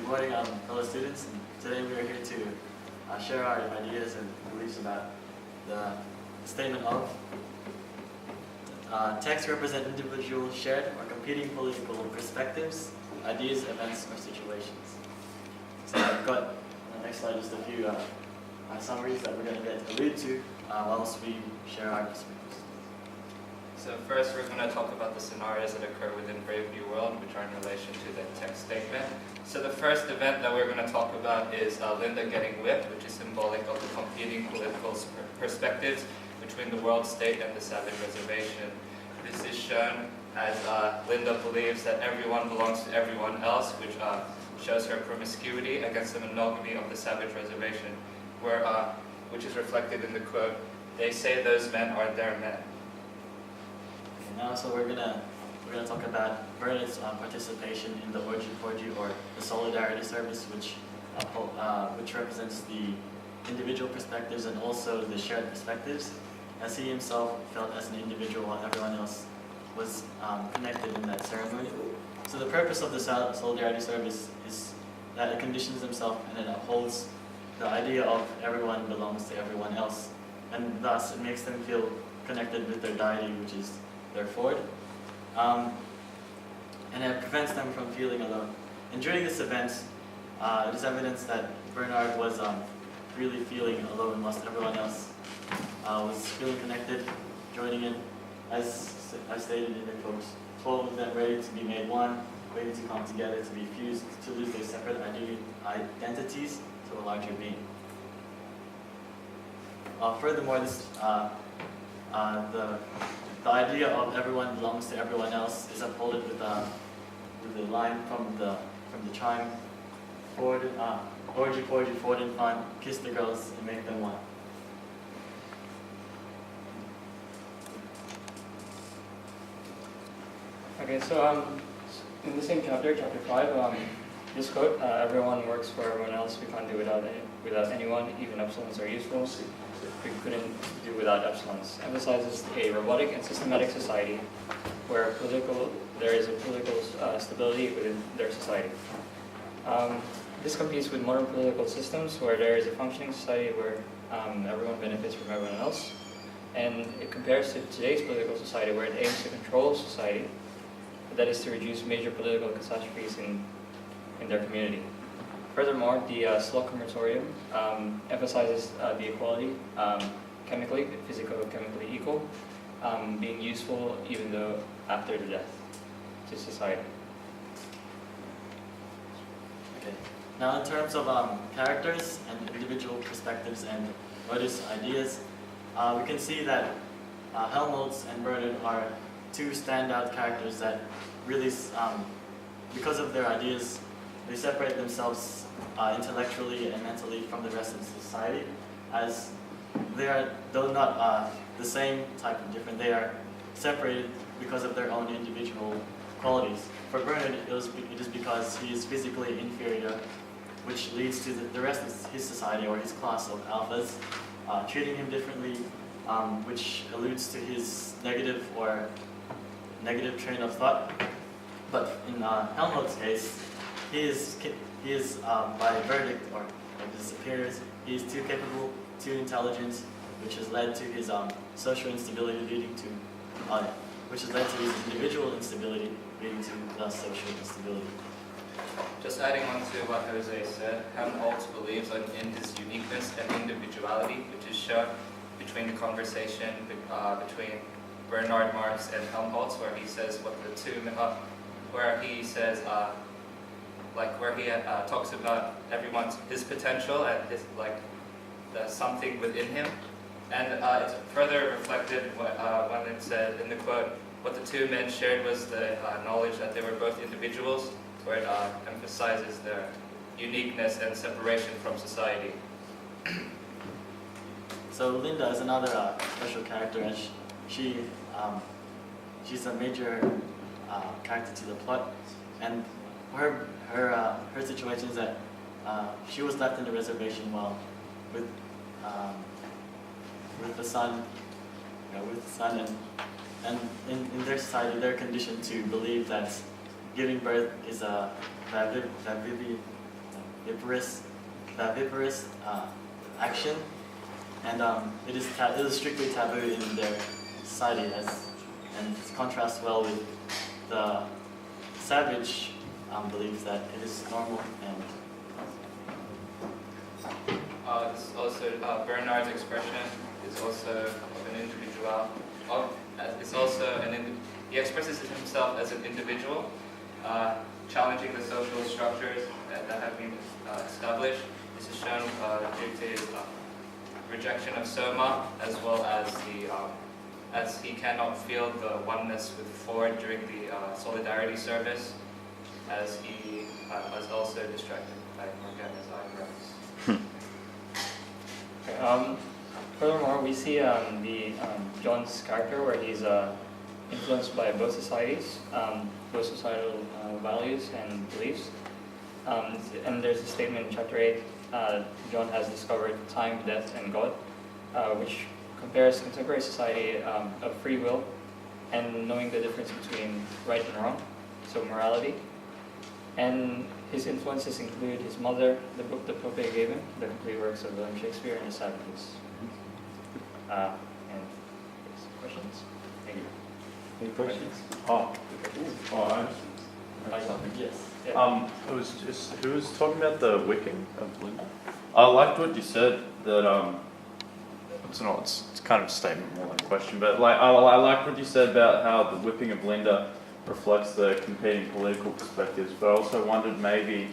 Good morning, fellow students. Today we are here to share our ideas and beliefs about the statement of texts represent individual shared or competing political perspectives, ideas, events, or situations. So I've got on the next slide just a few summaries that we're going to allude to whilst we share our perspectives. So first we're going to talk about the scenarios that occur within Brave New World, which are in relation to the text statement. So the first event that we're going to talk about is Linda getting whipped, which is symbolic of the competing political perspectives between the world state and the savage reservation. This is shown as Linda believes that everyone belongs to everyone else, which shows her promiscuity against the monogamy of the savage reservation, which is reflected in the quote, "They say those men are their men." Now, so we're gonna talk about Bernard's participation in the Orgy Porgy, or the Solidarity Service, which represents the individual perspectives and also the shared perspectives, as he himself felt as an individual while everyone else was connected in that ceremony. So the purpose of the Solidarity Service is that it conditions himself and it upholds the idea of everyone belongs to everyone else, and thus it makes them feel connected with their deity, which is their Ford, and it prevents them from feeling alone. And during this event, it is evidence that Bernard was really feeling alone whilst everyone else was feeling connected, joining in, as I stated in the quotes, 12 of them ready to be made one, ready to come together, to be fused, to lose their separate identities to a larger being. Furthermore, the idea of everyone belongs to everyone else is upholded with the line from the chime, Ford, orgy, porgy, Ford and fun, kiss the girls and make them one. Okay, so in the same chapter, chapter 5, this quote, "Everyone works for everyone else. We can't do without anyone. Even epsilons are useful. We couldn't do without epsilons," emphasizes a robotic and systematic society where there is a political stability within their society. This competes with modern political systems where there is a functioning society where everyone benefits from everyone else. And it compares to today's political society where it aims to control society, that is to reduce major political catastrophes in their community. Furthermore, the Slok Moratorium emphasizes the equality, physico-chemically equal, being useful even though after the death to society. Okay. Now, in terms of characters and individual perspectives and modus ideas, we can see that Helmholtz and Bernard are two standout characters that really, because of their ideas, they separate themselves intellectually and mentally from the rest of society, as they are, though not the same type of different, they are separated because of their own individual qualities. For Bernard, it is because he is physically inferior, which leads to the rest of his society or his class of alphas treating him differently, which alludes to his negative train of thought. But in Helmholtz's case, he is by verdict or his superiors, he is too capable, too intelligent, which has led to his social instability which has led to his individual instability leading to the social instability. Just adding on to what Jose said, Helmholtz believes in his uniqueness and individuality, which is shown between the conversation between Bernard Marx and Helmholtz, where he says talks about his potential and the something within him, and it's further reflected when it said in the quote, what the two men shared was the knowledge that they were both individuals, where it emphasizes their uniqueness and separation from society. So Linda is another special character, and she's a major character to the plot, and her situation is that she was left in the reservation with the son, and in their society they're conditioned to believe that giving birth is a viviparous action, and it is strictly taboo in their society, and it contrasts well with the savage beliefs that it is normal and. This is also Bernard's expression is also of an individual. It's also he expresses himself as an individual, challenging the social structures that have been established. This is shown due to his rejection of Soma, as well as as he cannot feel the oneness with Ford during the solidarity service, as he was also distracted by Morgana's eyebrows. Furthermore, we see John's character where he's influenced by both societies, both societal values and beliefs. And there's a statement in chapter 8, John has discovered time, death, and God, which compares contemporary society of free will and knowing the difference between right and wrong, so morality. And his influences include his mother, the book that Pope gave him, the complete works of William Shakespeare, and the Savages. And questions? Thank you. Any questions? Yes. Yeah. Who was talking about the whipping of Linda? I liked what you said that it's kind of a statement more than a question, but like I liked what you said about how the whipping of Linda reflects the competing political perspectives, but I also wondered maybe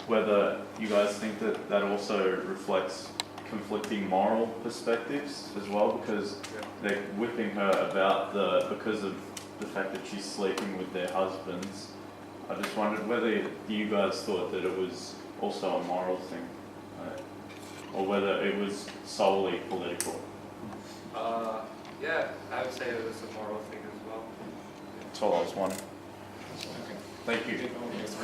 whether you guys think that that also reflects conflicting moral perspectives as well, because they're whipping her because of the fact that she's sleeping with their husbands. I just wondered whether you guys thought that it was also a moral thing, or whether it was solely political. Yeah, I would say it was a moral thing as well. That's all I was wondering. Thank you. Yes,